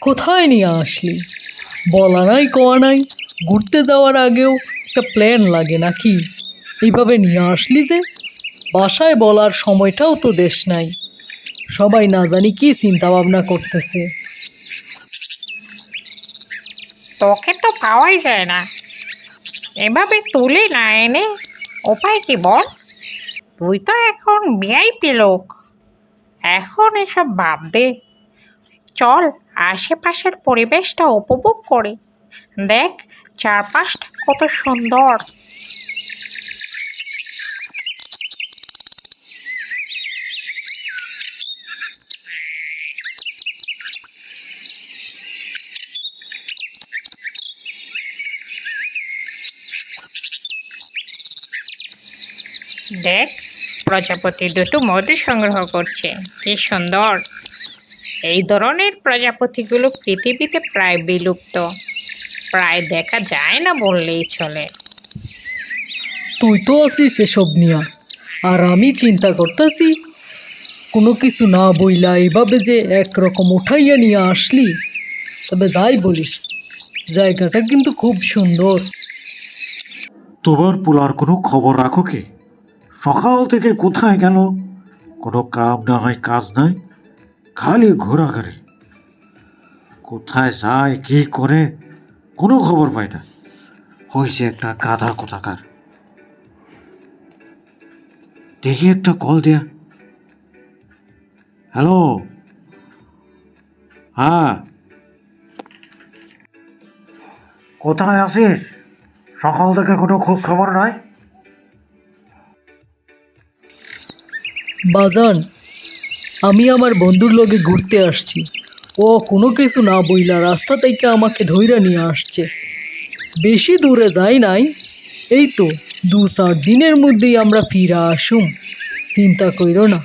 কোথায় নিয়ে আসলি? বলা নাই কওয়া নাই, ঘুরতে যাওয়ার আগেও একটা প্ল্যান লাগে নাকি? এইভাবে নিয়ে আসলি যে, বাসায় বলার সময়টাও তো দেশ নাই। সবাই না জানি কি চিন্তা ভাবনা করতেছে। তোকে তো পাওয়াই যায় না, এভাবে তুলে না এনে উপায় কি বল? তুই তো এখন ভিআইপি লোক, এখন এসব বাদ দে। চল আশেপাশের পরিবেশটা উপভোগ করি, দেখ চারপাশটা কত সুন্দর। দেখ, প্রজাপতি দুটো মধু সংগ্রহ করছে, কি সুন্দর। এই ধরনের প্রজাপতিগুলো পৃথিবীতে প্রায় বিলুপ্ত, প্রায় দেখা যায় না বললেই চলে। তুই তো আছিস এসব নিয়া, আর আমি চিন্তা করতেছি কোনো কিছু না বইলা এইভাবে যে একরকম উঠাইয়া নিয়ে আসলি। তবে যাই বলিস, জায়গাটা কিন্তু খুব সুন্দর। তোমার পোলার কোনো খবর রাখো কি? সকাল থেকে কোথায় গেল? কোনো কাম নাই, কাজ নাই, খালি ঘোরাঘুরি। কোথায় যায়, কি করে, কোনো খবর পাই না। হয়েছে একটা গাধা কোথাকার। দেখি একটা কল দিয়া। হ্যালো, হ্যাঁ, কোথায় আছিস? সকাল থেকে কোনো খোঁজ খবর নাই। বাজান, আমি আমার বন্ধুর লগে ঘুরতে আসছি। ও কোনো কিছু না বইলা রাস্তা থেকে আমাকে ধইরা নিয়ে আসছে। বেশি দূরে যাই নাই, এই তো 2-4 দিনের মধ্যেই আমরা ফিরা আসুম, চিন্তা কইরো না।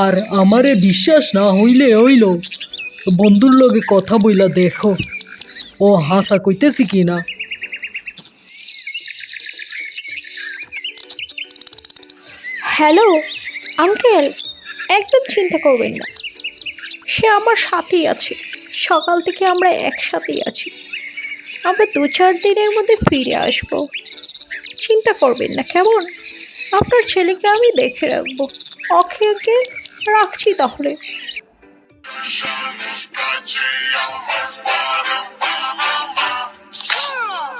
আর আমারে বিশ্বাস না হইলে হইল, বন্ধুর লগে কথা বইলা দেখো ও হাসা কইতেছি কিনা। হ্যালো আঙ্কেল, একদম চিন্তা করবেন না, সে আমার সাথেই আছে। সকাল থেকে আমরা একসাথেই আছি। আমরা 2-4 দিনের মধ্যে ফিরে আসব, চিন্তা করবেন না কেমন। আপনার ছেলেকে আমি দেখে রাখবো। ওকে ওকে, রাখছি তাহলে।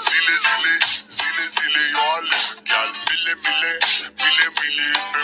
Zile, zile, zile, zile, eu alerg, gal, mile, mile.